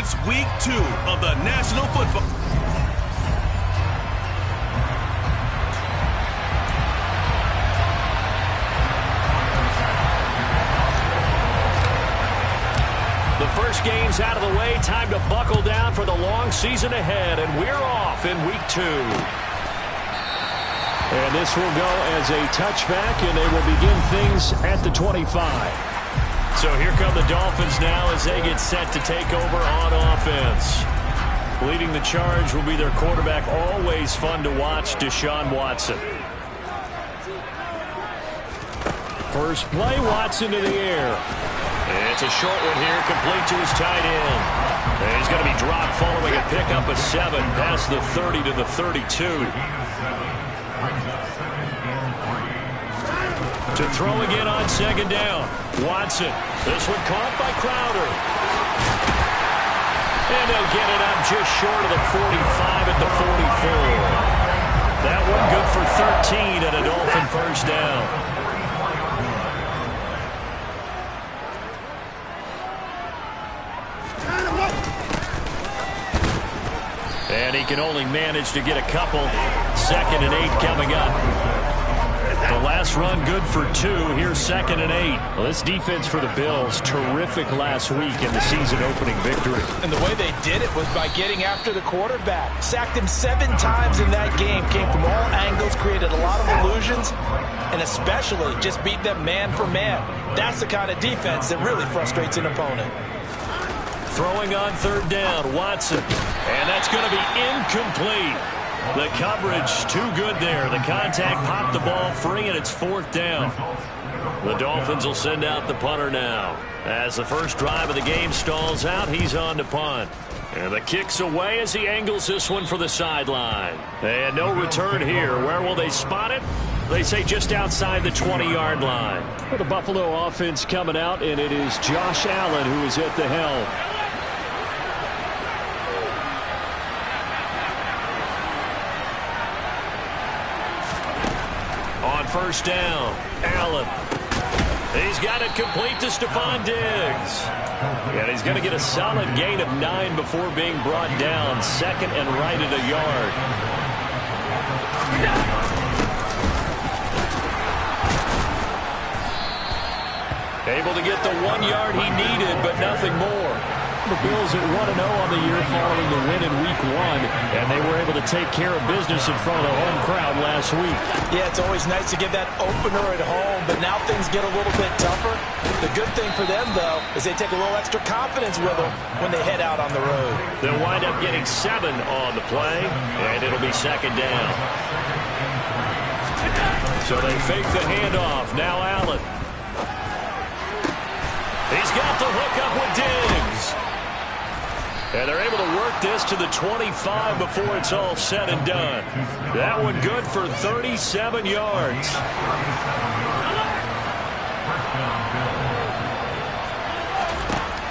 It's week 2 of the National Football. The first game's out of the way. Time to buckle down for the long season ahead, and we're off in week 2. And this will go as a touchback, and they will begin things at the 25. So here come the Dolphins now as they get set to take over on offense. Leading the charge will be their quarterback, always fun to watch, Deshaun Watson. First play, Watson to the air. It's a short one here, complete to his tight end. And he's going to be dropped following a pickup of 7 past the 30 to the 32. To throw again on second down. Watson. This one caught by Crowder. And they'll get it up just short of the 45 at the 44. That one good for 13 and a Dolphin first down. And he can only manage to get a couple. 2nd and 8 coming up. The last run good for 2. Here's 2nd and 8. Well, this defense for the Bills, terrific last week in the season-opening victory. And the way they did it was by getting after the quarterback. Sacked him 7 times in that game. Came from all angles, created a lot of illusions, and especially just beat them man for man. That's the kind of defense that really frustrates an opponent. Throwing on 3rd down, Watson. And that's going to be incomplete. The coverage too good there. The contact popped the ball free, and it's 4th down. The Dolphins will send out the punter now. As the first drive of the game stalls out, he's on to punt. And the kick's away as he angles this one for the sideline. And no return here. Where will they spot it? They say just outside the 20-yard line. For the Buffalo offense coming out, and it is Josh Allen who is at the helm. First down, Allen. He's got it complete to Stephon Diggs. And he's going to get a solid gain of 9 before being brought down. 2nd and right at a yard. Able to get the 1 yard he needed, but nothing more. The Bills at 1-0 on the year following the win in week 1, and they were able to take care of business in front of the home crowd last week. Yeah, it's always nice to get that opener at home, but now things get a little bit tougher. The good thing for them, though, is they take a little extra confidence with them when they head out on the road. They'll wind up getting 7 on the play, and it'll be 2nd down. So they fake the handoff. Now Allen. He's got the hookup with Diggs. And they're able to work this to the 25 before it's all said and done. That one good for 37 yards.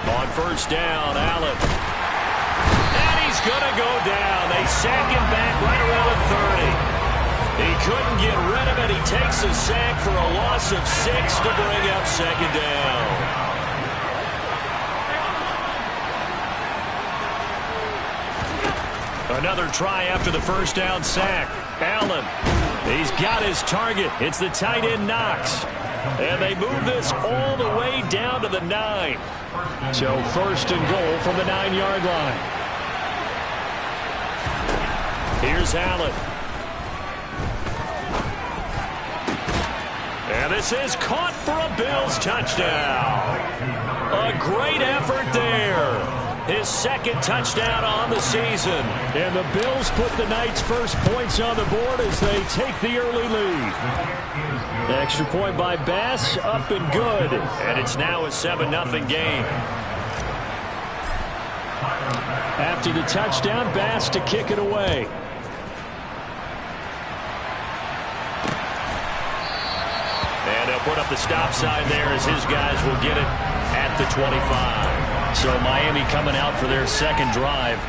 On first down, Allen. And he's going to go down. They sack him back right around the 30. He couldn't get rid of it. He takes a sack for a loss of 6 to bring up 2nd down. Another try after the first down sack. Allen, he's got his target. It's the tight end Knox. And they move this all the way down to the 9. So 1st and goal from the 9-yard line. Here's Allen. And this is caught for a Bills touchdown. A great effort there. His 2nd touchdown on the season. And the Bills put the Knights' first points on the board as they take the early lead. The extra point by Bass, up and good. And it's now a 7-0 game. After the touchdown, Bass to kick it away. And they'll put up the stop sign there as his guys will get it at the 25. So Miami coming out for their 2nd drive.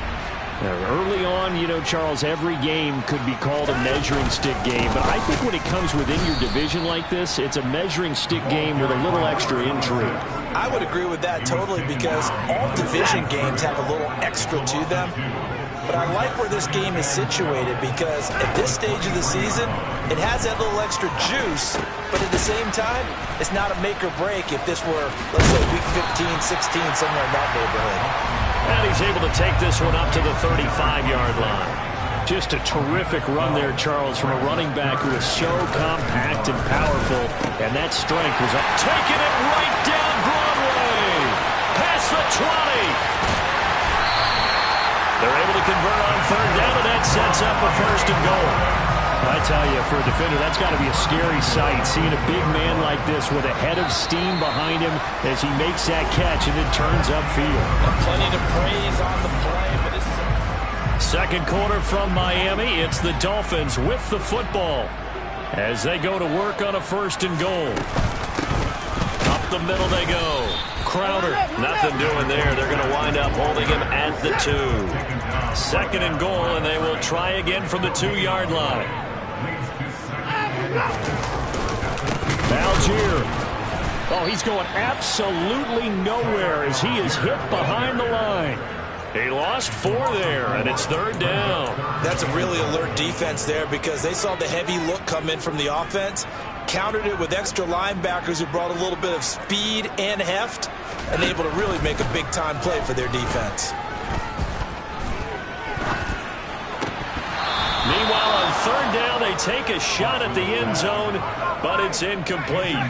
Early on, you know, Charles, every game could be called a measuring stick game. But I think when it comes within your division like this, it's a measuring stick game with a little extra intrigue. I would agree with that totally because all division games have a little extra to them. But I like where this game is situated because at this stage of the season, it has that little extra juice, but at the same time, it's not a make or break if this were, let's say, week 15, 16, somewhere in that neighborhood. And he's able to take this one up to the 35-yard line. Just a terrific run there, Charles, from a running back who is so compact and powerful, and that strength was up. Taking it right down Broadway, past the 20. They're able to convert on third down, and that sets up a first and goal. I tell you, for a defender, that's got to be a scary sight, seeing a big man like this with a head of steam behind him as he makes that catch and then turns upfield. Plenty to praise on the play, but this is second quarter from Miami. It's the Dolphins with the football as they go to work on a first and goal. Up the middle they go. Crowder, nothing doing there. They're going to wind up holding him at the 2. Second and goal, and they will try again from the 2-yard line. Algier. Oh, he's going absolutely nowhere as he is hit behind the line. He lost 4 there, and it's third down. That's a really alert defense there because they saw the heavy look come in from the offense, countered it with extra linebackers who brought a little bit of speed and heft, and able to really make a big-time play for their defense. Meanwhile, on third down, they take a shot at the end zone, but it's incomplete.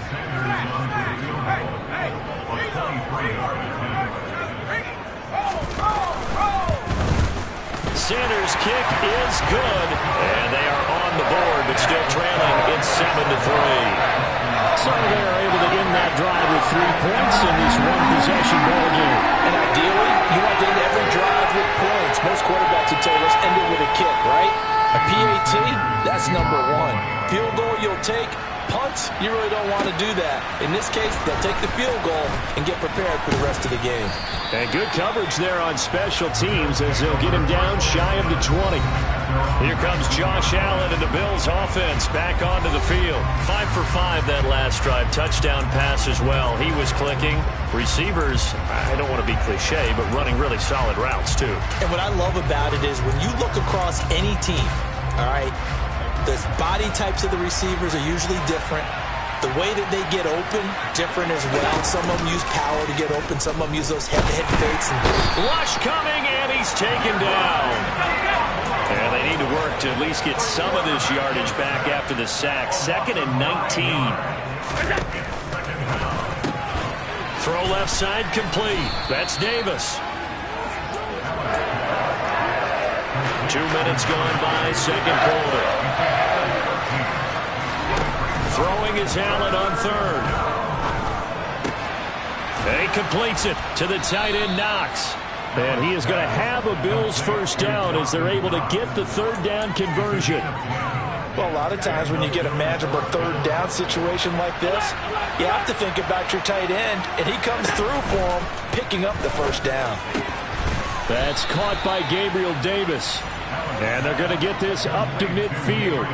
Sanders' kick is good, and they are on the board, but still trailing. It's 7-3. So they're able to end that drive with 3 points in this one-possession ball game. And ideally, you want to end every drive with points. Most quarterbacks would tell us end it with a kick, right? A PAT, that's number 1. Field goal you'll take. Punts, you really don't want to do that. In this case, they'll take the field goal and get prepared for the rest of the game. And good coverage there on special teams as they'll get him down shy of the 20. Here comes Josh Allen and the Bills offense back onto the field. 5 for 5 that last drive. Touchdown pass as well. He was clicking. Receivers, I don't want to be cliche, but running really solid routes too. And what I love about it is when you look across any team, all right, the body types of the receivers are usually different. The way that they get open, different as well. Some of them use power to get open. Some of them use those head-to-head fakes. Rush coming, and he's taken down. And they need to work to at least get some of this yardage back after the sack. 2nd and 19. Throw left side complete. That's Davis. 2 minutes gone by, second quarter. Throwing is Allen on third. And he completes it to the tight end, Knox. And he is going to have a Bills first down as they're able to get the third down conversion. Well, a lot of times when you get a manageable third down situation like this, you have to think about your tight end, and he comes through for him, picking up the first down. That's caught by Gabriel Davis. And they're going to get this up to midfield.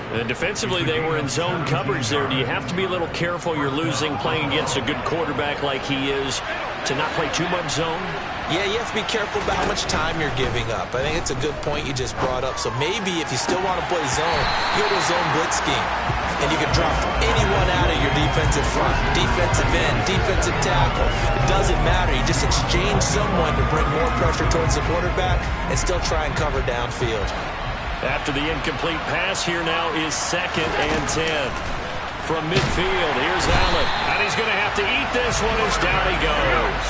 And defensively, they were in zone coverage there. Do you have to be a little careful? You're losing, playing against a good quarterback like he is, to not play too much zone? Yeah, you have to be careful about how much time you're giving up. I think it's a good point you just brought up. So maybe if you still want to play zone, you go to a zone blitz scheme. And you can drop anyone out of your defensive front, defensive end, defensive tackle. It doesn't matter. You just exchange someone to bring more pressure towards the quarterback and still try and cover downfield. After the incomplete pass, here now is 2nd and 10. From midfield, here's Allen. And he's going to have to eat this one as down he goes.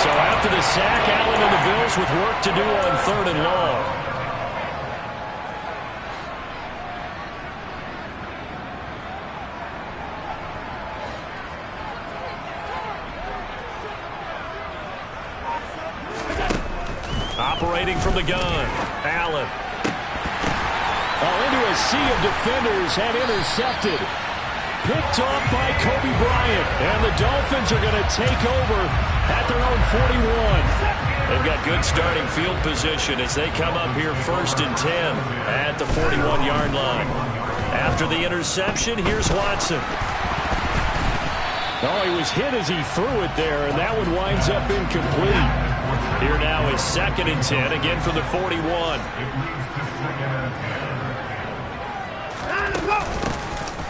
So after the sack, Allen and the Bills with work to do on 3rd and long. Operating from the gun, Allen. Into a sea of defenders and intercepted. Picked off by Kobe Bryant. And the Dolphins are going to take over at their own 41. They've got good starting field position as they come up here 1st and 10 at the 41-yard line. After the interception, here's Watson. Oh, he was hit as he threw it there, and that one winds up incomplete. Here now is 2nd and 10, again from the 41.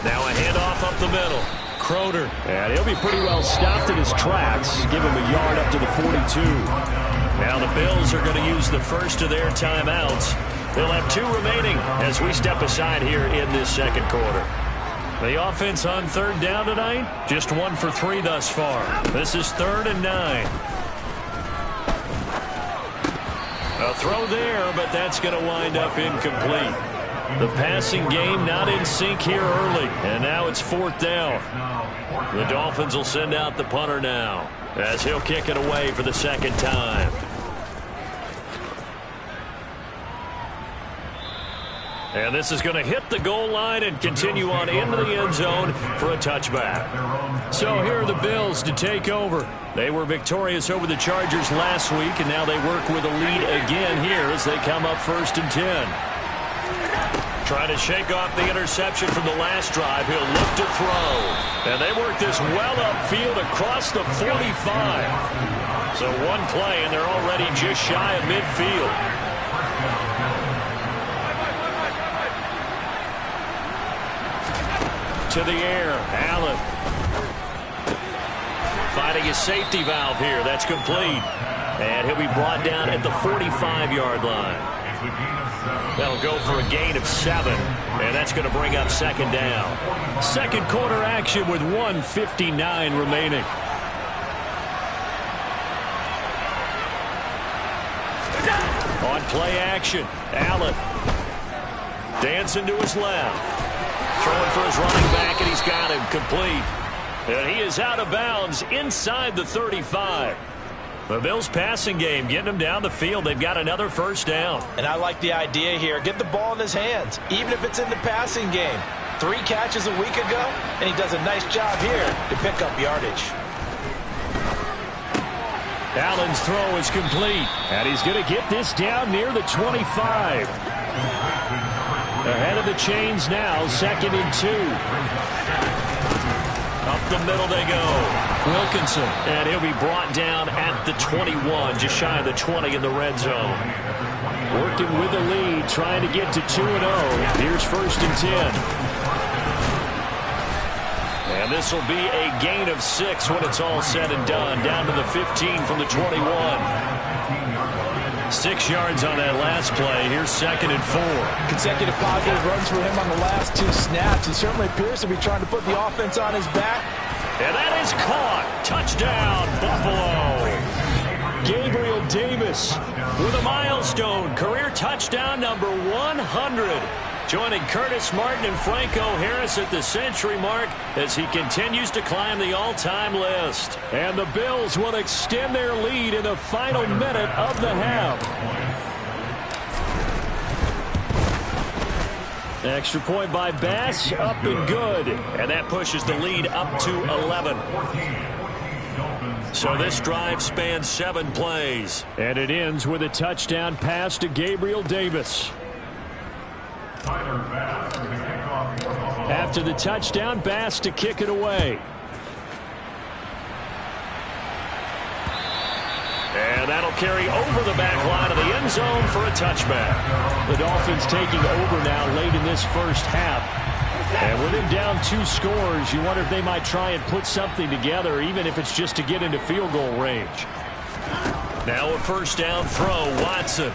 Now a handoff up the middle. Crowder. And he'll be pretty well stopped in his tracks. Give him a yard up to the 42. Now the Bills are going to use the first of their timeouts. They'll have 2 remaining as we step aside here in this second quarter. The offense on 3rd down tonight, just 1 for 3 thus far. This is 3rd and 9. A throw there, but that's going to wind up incomplete. The passing game not in sync here early, and now it's 4th down. The Dolphins will send out the punter now as he'll kick it away for the 2nd time. And this is going to hit the goal line and continue on into the end zone for a touchback. So here are the Bills to take over. They were victorious over the Chargers last week, and now they work with a lead again here as they come up 1st and 10. Trying to shake off the interception from the last drive. He'll look to throw. And they work this well upfield across the 45. So one play, and they're already just shy of midfield. To the air, Allen. Finding his safety valve here. That's complete. And he'll be brought down at the 45-yard line. That'll go for a gain of 7. And that's going to bring up 2nd down. Second quarter action with 1:59 remaining. On play action, Allen. Dancing to his left. Throwing for his running back, and he's got him complete. And he is out of bounds inside the 35. The Bills' passing game getting him down the field. They've got another 1st down. And I like the idea here. Get the ball in his hands, even if it's in the passing game. 3 catches a week ago, and he does a nice job here to pick up yardage. Allen's throw is complete, and he's going to get this down near the 25. Ahead of the chains now, 2nd and 2. Up the middle they go. Wilkinson, and he'll be brought down at the 21, just shy of the 20 in the red zone. Working with the lead, trying to get to 2-0. Here's 1st and 10. And this will be a gain of 6 when it's all said and done. Down to the 15 from the 21. 6 yards on that last play. Here's 2nd and 4. Consecutive positive runs for him on the last 2 snaps. He certainly appears to be trying to put the offense on his back. And that is caught. Touchdown, Buffalo. Gabriel Davis with a milestone. Career touchdown number 100. Joining Curtis Martin and Franco Harris at the century mark as he continues to climb the all-time list. And the Bills will extend their lead in the final minute of the half. Extra point by Bass, up and good. And that pushes the lead up to 11. So this drive spans 7 plays. And it ends with a touchdown pass to Gabriel Davis. After the touchdown, Bass to kick it away. And that'll carry over the back line of the end zone for a touchback. The Dolphins taking over now late in this first half. And with him down 2 scores, you wonder if they might try and put something together, even if it's just to get into field goal range. Now a 1st down throw, Watson.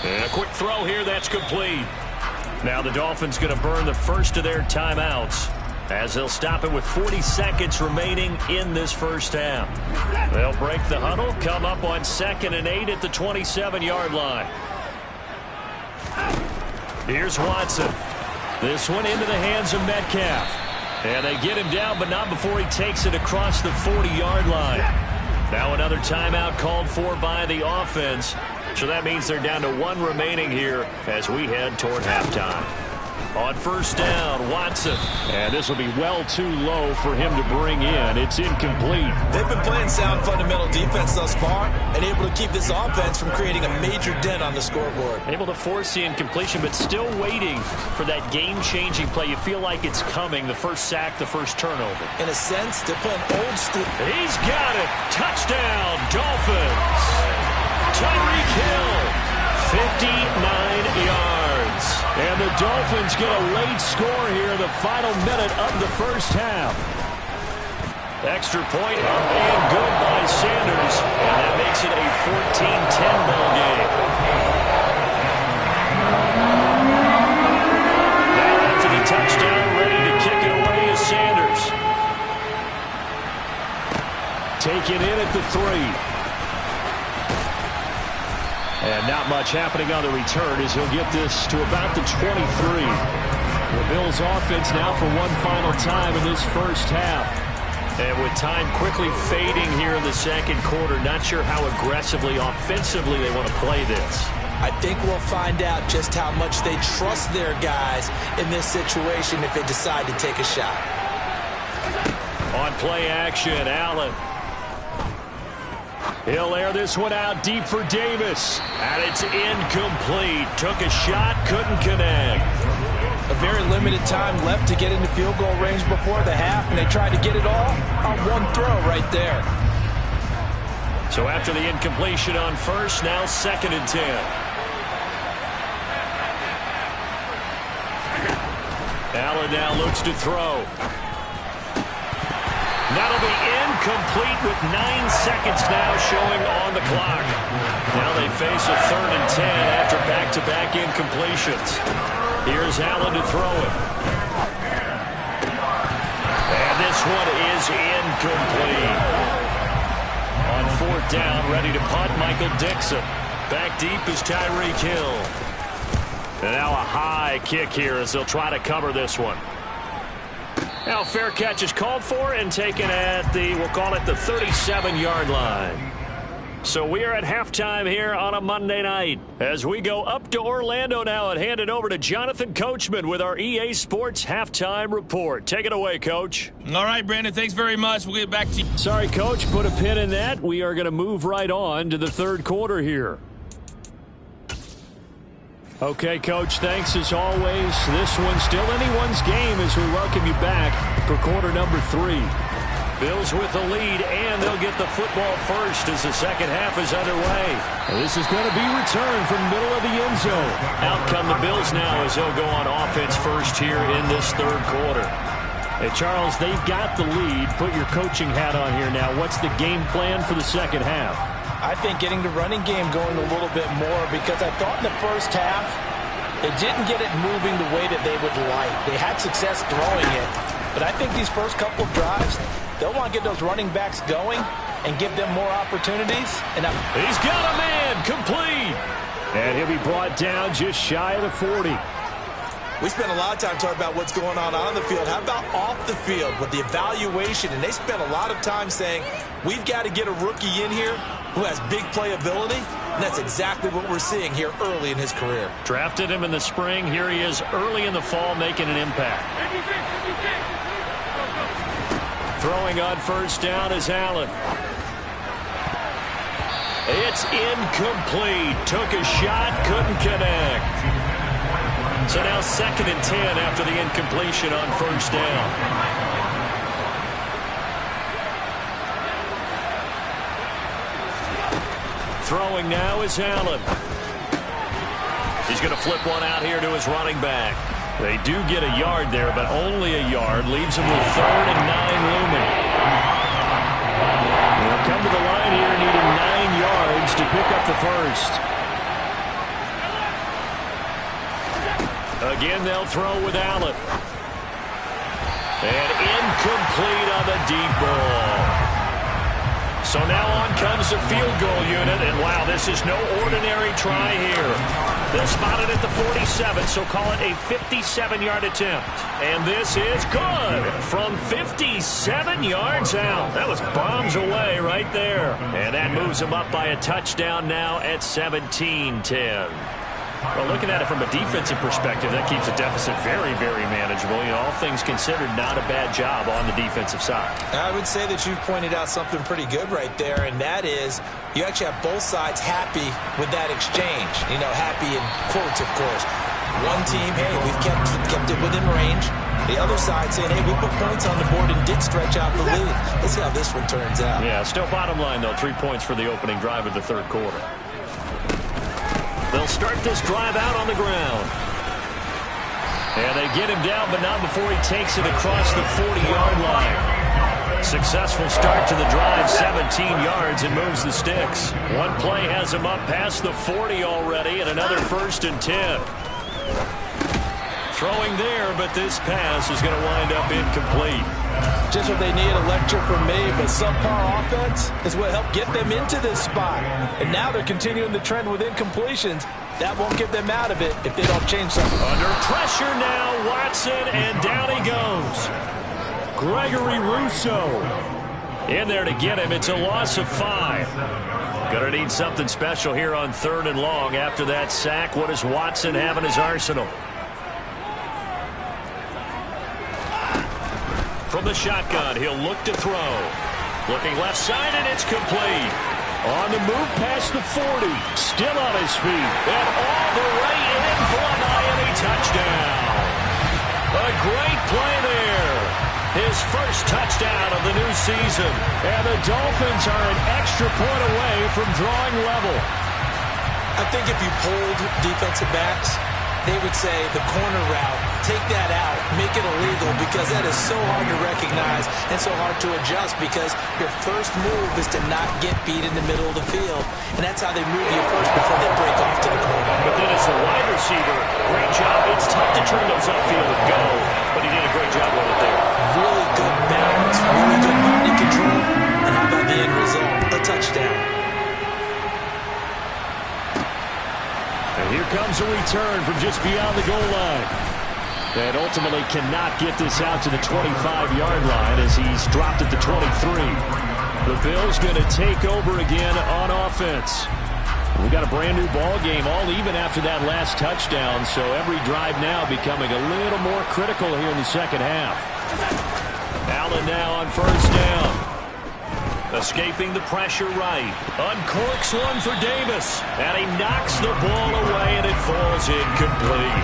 And a quick throw here, that's complete. Now the Dolphins going to burn the first of their timeouts as they'll stop it with 40 seconds remaining in this first half. They'll break the huddle, come up on 2nd and 8 at the 27-yard line. Here's Watson. This one into the hands of Metcalf. And they get him down, but not before he takes it across the 40-yard line. Now another timeout called for by the offense. So that means they're down to 1 remaining here as we head toward halftime. On first down, Watson. And this will be well too low for him to bring in. It's incomplete. They've been playing sound fundamental defense thus far and able to keep this offense from creating a major dent on the scoreboard. Able to force the incompletion, but still waiting for that game-changing play. You feel like it's coming, the first sack, the first turnover. In a sense, they're playing old school. He's got it. Touchdown, Dolphins. Tyreek Hill, 59 yards. And the Dolphins get a late score here in the final minute of the first half. Extra point up and good by Sanders. And that makes it a 14-10 ball game. Now after the touchdown, ready to kick it away is Sanders. Taken in at the 3. And not much happening on the return as he'll get this to about the 23. The Bills offense now for one final time in this first half. And with time quickly fading here in the second quarter, not sure how aggressively, offensively they want to play this. I think we'll find out just how much they trust their guys in this situation if they decide to take a shot. On play action, Allen. He'll air this one out deep for Davis. And it's incomplete. Took a shot, couldn't connect. A very limited time left to get into field goal range before the half, and they tried to get it all on one throw right there. So after the incompletion on first, now 2nd and 10. Allen now looks to throw. That'll be incomplete with 9 seconds now showing on the clock. Now they face a 3rd and 10 after back-to-back incompletions. Here's Allen to throw it. And this one is incomplete. On 4th down, ready to punt, Michael Dixon. Back deep is Tyreek Hill. And now a high kick here as they'll try to cover this one. Now fair catch is called for and taken at the, we'll call it the 37-yard line. So we are at halftime here on a Monday night as we go up to Orlando now and hand it over to Jonathan Coachman with our EA Sports Halftime Report. Take it away, Coach. All right, Brandon, thanks very much. We'll get back to you. Sorry, Coach, put a pin in that. We are going to move right on to the third quarter here. Okay, Coach, thanks as always. This one's still anyone's game as we welcome you back for quarter number 3. Bills with the lead, and they'll get the football first as the second half is underway. And this is going to be returned from middle of the end zone. Out come the Bills now as they'll go on offense first here in this third quarter. Hey, Charles, they've got the lead. Put your coaching hat on here now. What's the game plan for the second half? I think getting the running game going a little bit more because I thought in the first half they didn't get it moving the way that they would like. They had success throwing it, but I think these first couple of drives, they'll want to get those running backs going and give them more opportunities. And he's got a man complete. And he'll be brought down just shy of the 40. We spent a lot of time talking about what's going on the field. How about off the field with the evaluation? And they spent a lot of time saying, we've got to get a rookie in here who has big playability. And that's exactly what we're seeing here early in his career. Drafted him in the spring. Here he is early in the fall making an impact. Throwing on first down is Allen. It's incomplete. Took a shot, couldn't connect. So now 2nd and 10 after the incompletion on first down. Throwing now is Allen. He's going to flip one out here to his running back. They do get a yard there, but only a yard. Leaves him with 3rd and 9 looming. They'll come to the line here needing 9 yards to pick up the first. Again, they'll throw with Allen. And incomplete on the deep ball. So now on comes the field goal unit, and wow, this is no ordinary try here. They're spotted at the 47, so call it a 57-yard attempt. And this is good from 57 yards out. That was bombs away right there. And that moves them up by a touchdown now at 17-10. Well, looking at it from a defensive perspective, that keeps the deficit very, very manageable. You know, all things considered, not a bad job on the defensive side. I would say that you've pointed out something pretty good right there, and that is you actually have both sides happy with that exchange. You know, happy in quotes, of course. One team, hey, we've kept it within range. The other side saying, hey, we put points on the board and did stretch out the lead. Let's see how this one turns out. Yeah, still bottom line, though, 3 points for the opening drive of the third quarter. They'll start this drive out on the ground. And they get him down, but not before he takes it across the 40-yard line. Successful start to the drive, 17 yards, and moves the sticks. One play has him up past the 40 already, and another 1st and 10. Throwing there, but this pass is going to wind up incomplete. Just what they need, a lecture from me, but subpar offense is what helped get them into this spot. And now they're continuing the trend with incompletions. That won't get them out of it if they don't change something. Under pressure now, Watson, and down he goes. Gregory Rousseau in there to get him. It's a loss of 5. Gonna need something special here on 3rd and long. After that sack, what does Watson have in his arsenal? From the shotgun, he'll look to throw. Looking left side, and it's complete. On the move past the 40. Still on his feet. And all the way in for a Miami touchdown. A great play there. His first touchdown of the new season. And the Dolphins are an extra point away from drawing level. I think if you polled defensive backs, they would say the corner route, take that out, make it illegal, because that is so hard to recognize and so hard to adjust, because your first move is to not get beat in the middle of the field, and that's how they move you first before they break off to the corner. But then as the wide receiver, great job. It's tough to turn those upfield and go, but he did a great job with it there. Really good balance, really good body control, and how about the end result? A touchdown. And here comes a return from just beyond the goal line. And ultimately cannot get this out to the 25-yard line as he's dropped at the 23. The Bills going to take over again on offense. We've got a brand new ball game, all even after that last touchdown, so every drive now becoming a little more critical here in the second half. Allen now on 1st down. Escaping the pressure right. Uncorks one for Davis. And he knocks the ball away, and it falls incomplete.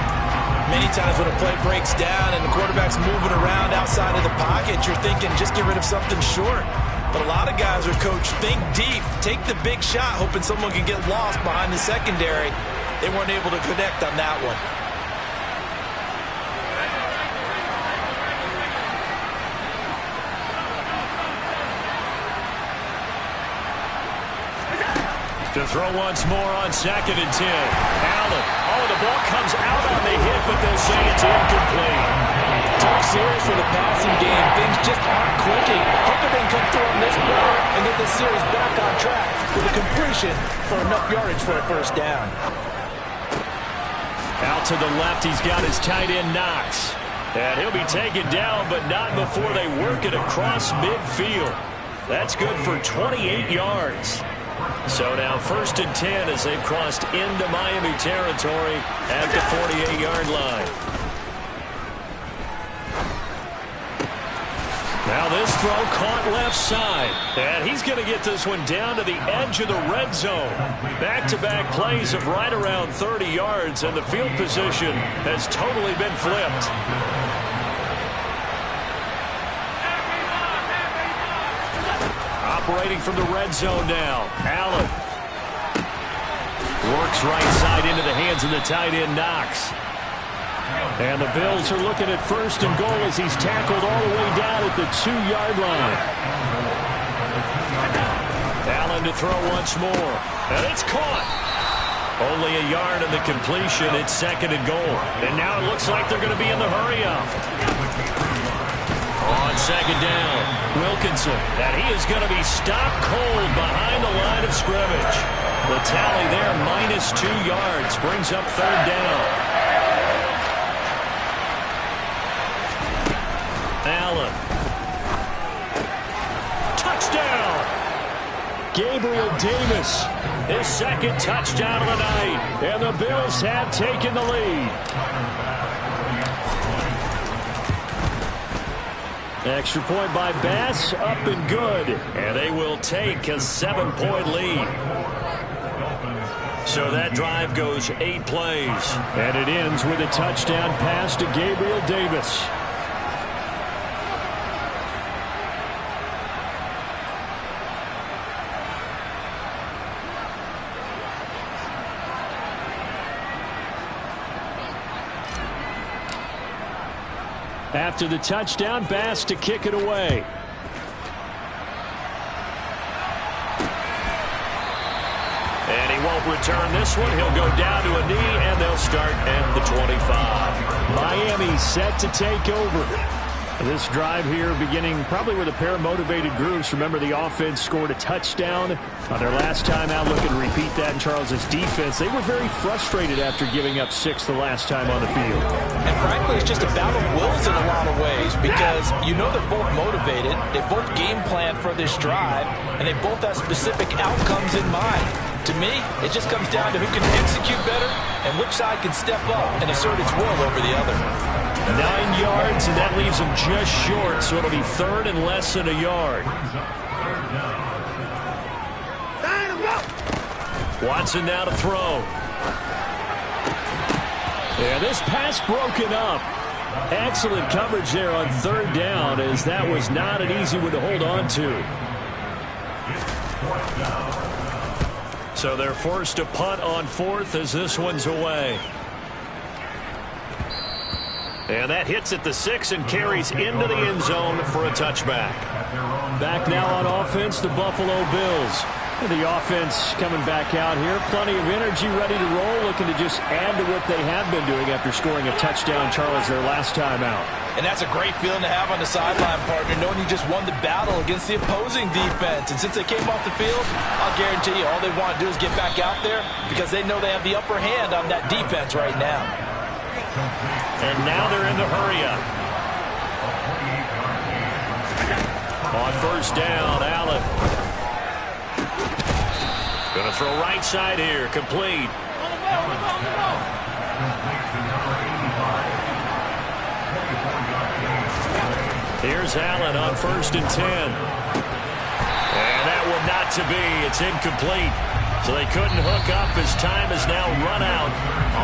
Many times when a play breaks down and the quarterback's moving around outside of the pocket, you're thinking just get rid of something short. But a lot of guys are coached, think deep, take the big shot, hoping someone can get lost behind the secondary. They weren't able to connect on that one. To throw once more on 2nd and 10. Allen. Oh, the ball comes out on the hit, but they'll say it's incomplete. Took series for the passing game. Things just aren't clicking. Hoping they can come through on this play and get this series back on track with a completion for enough yardage for a 1st down. Out to the left, he's got his tight end Knox. And he'll be taken down, but not before they work it across midfield. That's good for 28 yards. So now 1st and 10 as they've crossed into Miami territory at the 48-yard line. Now this throw caught left side. And he's going to get this one down to the edge of the red zone. Back-to-back plays of right around 30 yards, and the field position has totally been flipped. Operating from the red zone now. Allen works right side into the hands of the tight end Knox. And the Bills are looking at 1st and goal as he's tackled all the way down at the 2-yard line. Allen to throw once more. And it's caught. Only a yard on the completion. It's 2nd and goal. And now it looks like they're going to be in the hurry-up. On 2nd down, Wilkinson, and he is going to be stopped cold behind the line of scrimmage. The tally there, -2 yards, brings up 3rd down. Allen. Touchdown! Gabriel Davis, his second touchdown of the night, and the Bills have taken the lead. Extra point by Bass, up and good, and they will take a 7-point lead. So that drive goes 8 plays, and it ends with a touchdown pass to Gabriel Davis. After the touchdown, Bass to kick it away. And he won't return this one. He'll go down to a knee, and they'll start at the 25. Miami set to take over. This drive here beginning probably with a pair of motivated groups. Remember, the offense scored a touchdown on their last time out. Looking to repeat that in Charles's defense. They were very frustrated after giving up 6 the last time on the field. And frankly, it's just a battle of wills in a lot of ways because you know they're both motivated. They both game plan for this drive, and they both have specific outcomes in mind. To me, it just comes down to who can execute better and which side can step up and assert its will over the other. 9 yards, and that leaves him just short, so it'll be 3rd and less than a yard. Watson now to throw. Yeah, this pass broken up. Excellent coverage there on 3rd down, as that was not an easy one to hold on to. So they're forced to punt on 4th as this one's away. And that hits at the 6 and carries into the end zone for a touchback. Back now on offense, the Buffalo Bills. The offense coming back out here. Plenty of energy, ready to roll, looking to just add to what they have been doing after scoring a touchdown, Charles, their last time out. And that's a great feeling to have on the sideline, partner, knowing you just won the battle against the opposing defense. And since they came off the field, I'll guarantee you all they want to do is get back out there because they know they have the upper hand on that defense right now. And now they're in the hurry-up. On 1st down, Allen. Going to throw right side here, complete. Here's Allen on 1st and 10. And that one not to be. It's incomplete. So they couldn't hook up as time is now run out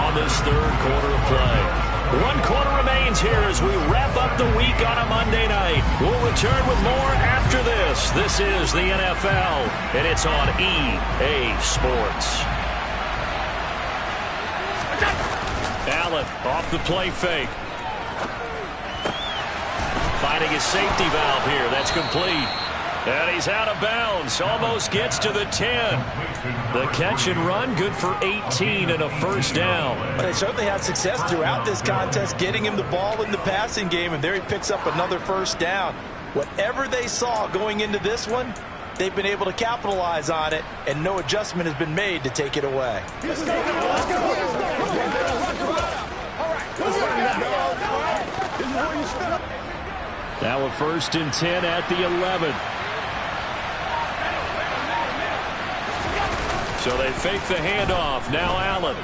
on this 3rd quarter of play. 1 quarter remains here as we wrap up the week on a Monday night. We'll return with more after this. This is the NFL, and it's on EA Sports. Allen off the play fake. Finding his safety valve here. That's complete. And he's out of bounds. Almost gets to the 10. The catch and run, good for 18 and a 1st down. They certainly had success throughout this contest, getting him the ball in the passing game, and there he picks up another 1st down. Whatever they saw going into this one, they've been able to capitalize on it, and no adjustment has been made to take it away. Now a 1st and 10 at the 11. So they fake the handoff. Now Allen.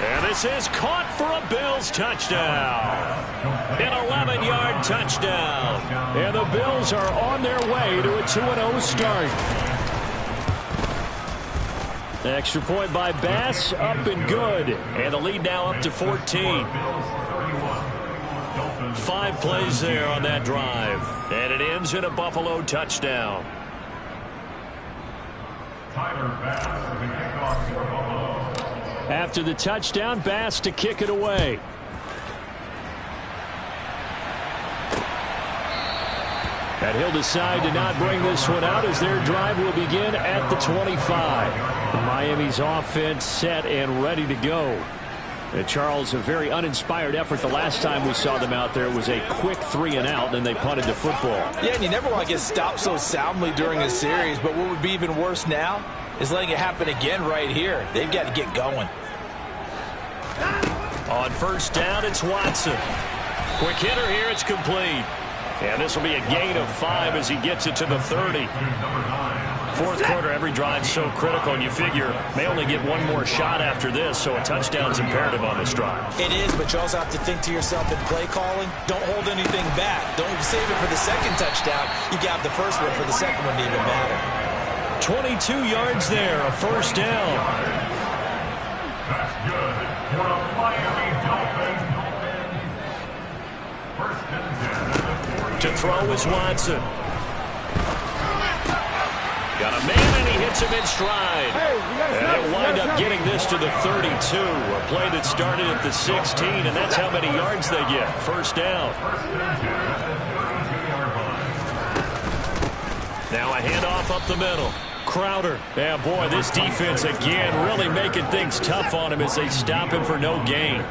And this is caught for a Bills touchdown. An 11-yard touchdown. And the Bills are on their way to a 2-0 start. Extra point by Bass, up and good. And the lead now up to 14. 5 plays there on that drive. And it ends in a Buffalo touchdown. After the touchdown, Bass to kick it away. And he'll decide to not bring this one out as their drive will begin at the 25. Miami's offense set and ready to go. And Charles, a very uninspired effort the last time we saw them out there. It was a quick 3-and-out, and they punted the football. Yeah, and you never want to get stopped so soundly during a series, but what would be even worse now is letting it happen again right here. They've got to get going. On 1st down, it's Watson. Quick hitter here, it's complete. And this will be a gain of 5 as he gets it to the 30. Fourth quarter, every drive so critical, and you figure may only get one more shot after this, so a touchdown's imperative on this drive. It is, but you also have to think to yourself in play calling, don't hold anything back. Don't save it for the second touchdown. You got the first one for the second one to even matter. 22 yards there, a first down. That's good for the Miami Dolphins. First and 10. To throw is Watson. Got a man, and he hits him in stride. And he'll wind up getting this to the 32. A play that started at the 16, and that's how many yards they get. First down. Now a handoff up the middle. Crowder. Yeah, boy, this defense again really making things tough on him as they stop him for no gain.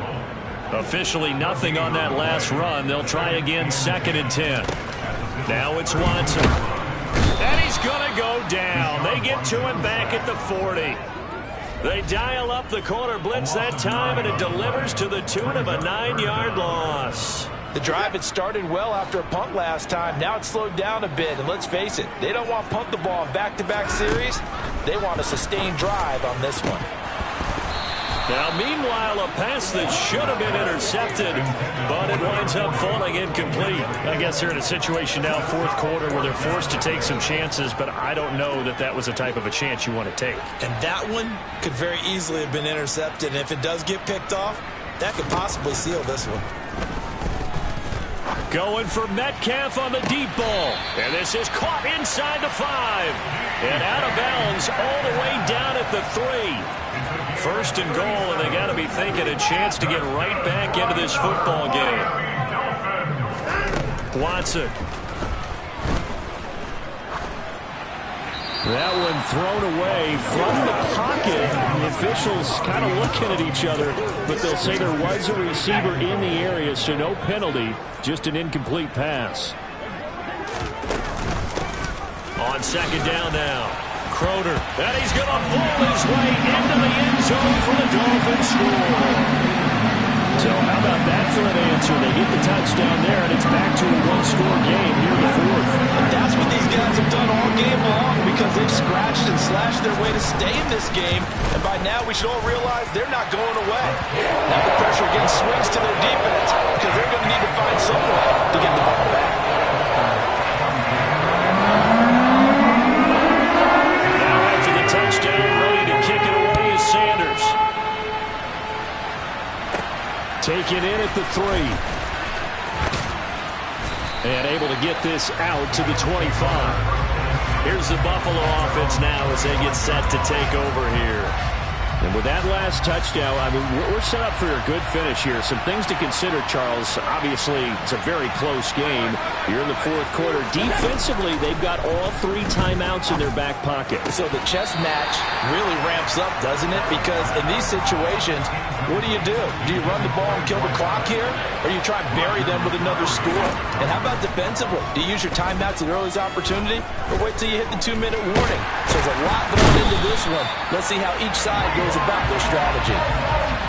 Officially nothing on that last run. They'll try again, second and 10. Now it's Watson. And he's going to go down. They get to him back at the 40. They dial up the corner blitz that time, and it delivers to the tune of a 9-yard loss. The drive had started well after a punt last time. Now it's slowed down a bit, and let's face it, they don't want to punt the ball in back-to-back series. They want a sustained drive on this one. Now, meanwhile, a pass that should have been intercepted, but it winds up falling incomplete. I guess they're in a situation now, fourth quarter, where they're forced to take some chances, but I don't know that that was a type of a chance you want to take. And that one could very easily have been intercepted, and if it does get picked off, that could possibly seal this one. Going for Metcalf on the deep ball. And this is caught inside the 5. And out of bounds all the way down at the 3. First and goal, and they got to be thinking a chance to get right back into this football game. Watson. That one thrown away from the pocket. The officials kind of looking at each other, but they'll say there was a receiver in the area, so no penalty, just an incomplete pass. On second down now. Crowder. And he's going to pull his way into the end zone for the Dolphins score. So how about that for an answer? They get the touchdown there, and it's back to a one-score game here in the fourth. And that's what these guys have done all game long, because they've scratched and slashed their way to stay in this game. And by now, we should all realize they're not going away. Now the pressure again swings to their defense, because they're going to need to find some way to get the ball back. Now after the touchdown, ready to kick it away is Sanders. Taken in at the 3. And able to get this out to the 25. Here's the Buffalo offense now as they get set to take over here. And with that last touchdown, I mean, we're set up for a good finish here. Some things to consider, Charles. Obviously, it's a very close game. You're in the fourth quarter. Defensively, they've got all 3 timeouts in their back pocket. So the chess match really ramps up, doesn't it? Because in these situations, what do? Do you run the ball and kill the clock here? Or do you try and bury them with another score? And how about defensively? Do you use your timeouts at the earliest opportunity? Or wait till you hit the 2-minute warning? So there's a lot going into this one. Let's see how each side goes about their strategy.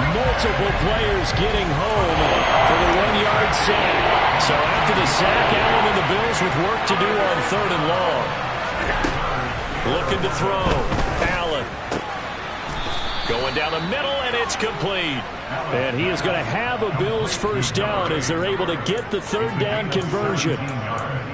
Multiple players getting home for the 1-yard sack. So after the sack, Allen and the Bills with work to do on third and long. Looking to throw. Allen. Going down the middle, and it's complete. And he is going to have a Bills first down as they're able to get the third down conversion.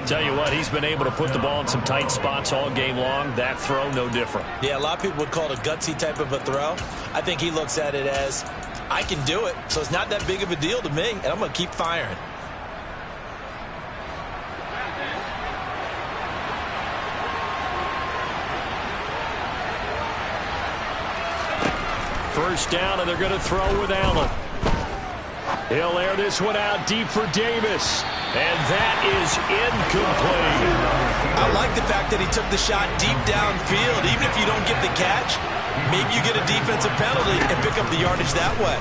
Tell you what, he's been able to put the ball in some tight spots all game long. That throw, no different. Yeah, a lot of people would call it a gutsy type of a throw. I think he looks at it as, I can do it, so it's not that big of a deal to me, and I'm going to keep firing. First down, and they're going to throw with Allen. He'll air this one out deep for Davis. And that is incomplete. I like the fact that he took the shot deep downfield. Even if you don't get the catch, maybe you get a defensive penalty and pick up the yardage that way.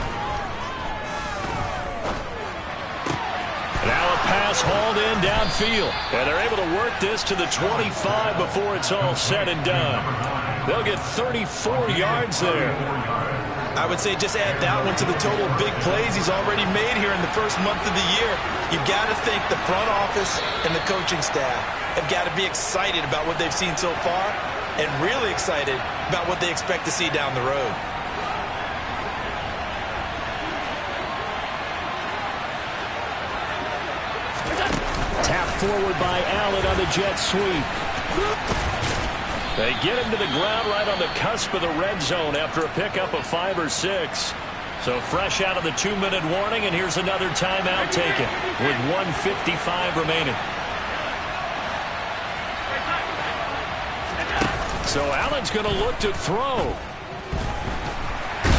Now a pass hauled in downfield. And they're able to work this to the 25 before it's all said and done. They'll get 34 yards there. I would say just add that one to the total big plays he's already made here in the first month of the year. You've got to think the front office and the coaching staff have got to be excited about what they've seen so far and really excited about what they expect to see down the road. Tap forward by Allen on the jet sweep. They get him to the ground right on the cusp of the red zone after a pickup of 5 or 6. So fresh out of the 2-minute warning, and here's another timeout taken with 1:55 remaining. So Allen's going to look to throw.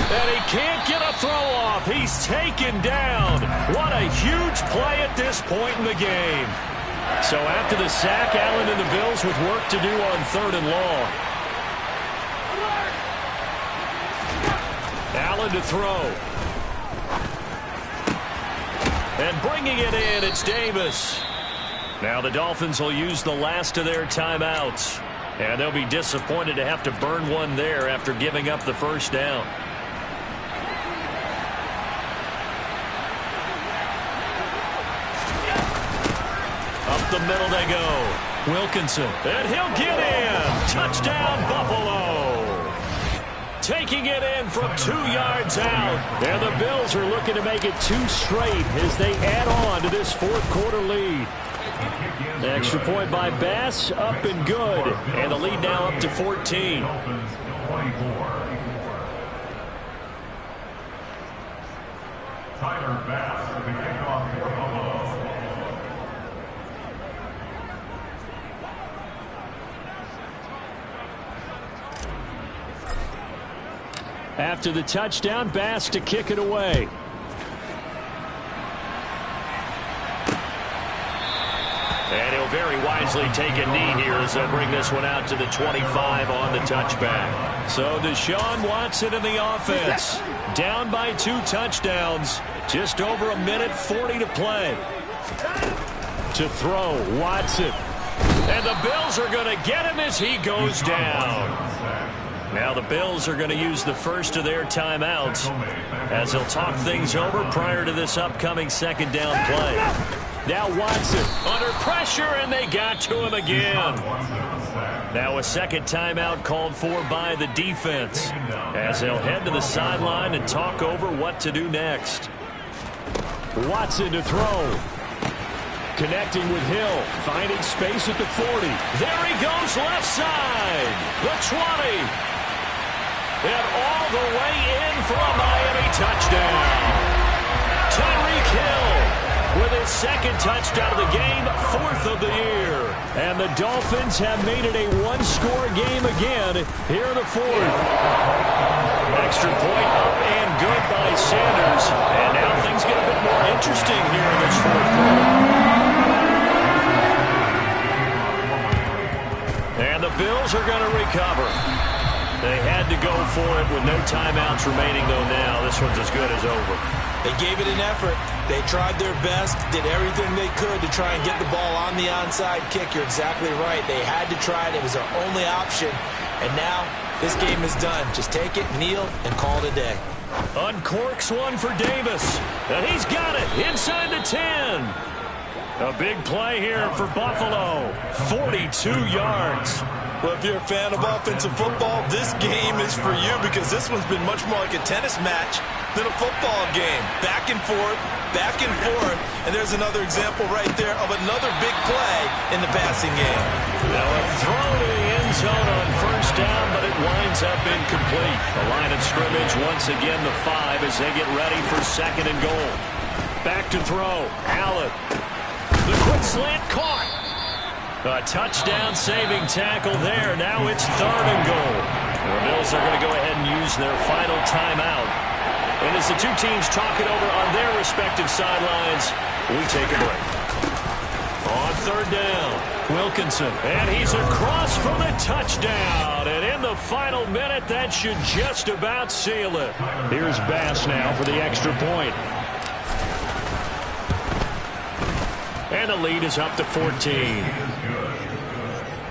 And he can't get a throw off. He's taken down. What a huge play at this point in the game. So after the sack, Allen and the Bills with work to do on 3rd and long. Allen to throw. And bringing it in, it's Davis. Now the Dolphins will use the last of their timeouts. And they'll be disappointed to have to burn one there after giving up the first down. Up the middle they go. Wilkinson. And he'll get in. Touchdown, Buffalo. Taking it in from 2 yards out. And the Bills are looking to make it 2 straight as they add on to this 4th quarter lead. The extra point by Bass, up and good. And the lead now up to 14. Tyler Bass, the kickoff for Buffalo. After the touchdown, Bass to kick it away. And he'll very wisely take a knee here as they'll bring this one out to the 25 on the touchback. So Deshaun Watson in the offense. Down by 2 touchdowns. Just over 1:40 to play. To throw, Watson. And the Bills are going to get him as he goes down. Now the Bills are going to use the first of their timeouts as they'll talk things over prior to this upcoming 2nd down play. Now Watson under pressure, and they got to him again. Now a 2nd timeout called for by the defense as they'll head to the sideline and talk over what to do next. Watson to throw. Connecting with Hill. Finding space at the 40. There he goes left side. The 20. And all the way in for a Miami touchdown. Tyreek Hill with his 2nd touchdown of the game, 4th of the year. And the Dolphins have made it a 1-score game again here in the 4th. Extra point up and good by Sanders. And now things get a bit more interesting here in this 4th quarter. And the Bills are going to recover. They had to go for it with no timeouts remaining, though now this one's as good as over. They gave it an effort. They tried their best, did everything they could to try and get the ball on the onside kick. You're exactly right. They had to try it. It was their only option. And now this game is done. Just take it, kneel, and call it a day. Uncorks one for Davis. And he's got it inside the 10. A big play here for Buffalo. 42 yards. Well, if you're a fan of offensive football, this game is for you because this one's been much more like a tennis match than a football game. Back and forth, and there's another example right there of another big play in the passing game. Now a throw to the end zone on 1st down, but it winds up incomplete. The line of scrimmage once again the 5 as they get ready for 2nd and goal. Back to throw, Allen. The quick slant caught. A touchdown-saving tackle there. Now it's 3rd and goal. The Bills are going to go ahead and use their final timeout. And as the 2 teams talk it over on their respective sidelines, we take a break. On 3rd down, Wilkinson. And he's across for the touchdown. And in the final minute, that should just about seal it. Here's Bass now for the extra point. And the lead is up to 14.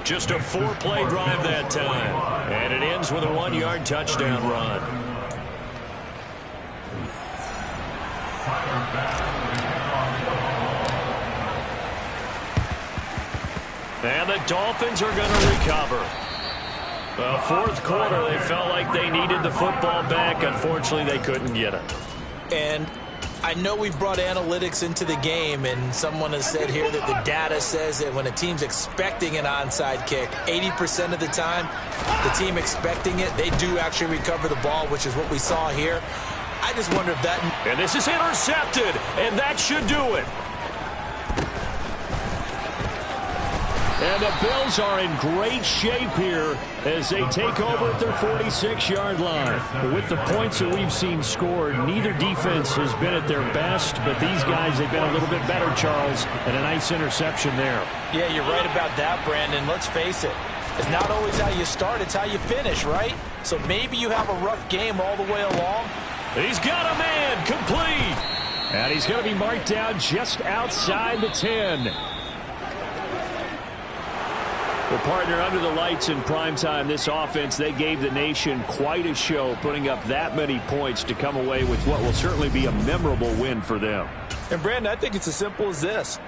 Just a 4-play drive that time. And it ends with a 1-yard touchdown run. And the Dolphins are going to recover. Well, fourth quarter, they felt like they needed the football back. Unfortunately, they couldn't get it. And I know we brought analytics into the game, and someone has said here that the data says that when a team's expecting an onside kick, 80% of the time, the team expecting it, they do actually recover the ball, which is what we saw here. I just wonder if that... And this is intercepted, and that should do it. And the Bills are in great shape here as they take over at their 46-yard line. With the points that we've seen scored, neither defense has been at their best, but these guys have been a little bit better, Charles, and a nice interception there. Yeah, you're right about that, Brandon. Let's face it. It's not always how you start, it's how you finish, right? So maybe you have a rough game all the way along. He's got a man, complete. And he's going to be marked down just outside the 10. Well, partner, under the lights in primetime, this offense, they gave the nation quite a show, putting up that many points to come away with what will certainly be a memorable win for them. And, Brandon, I think it's as simple as this.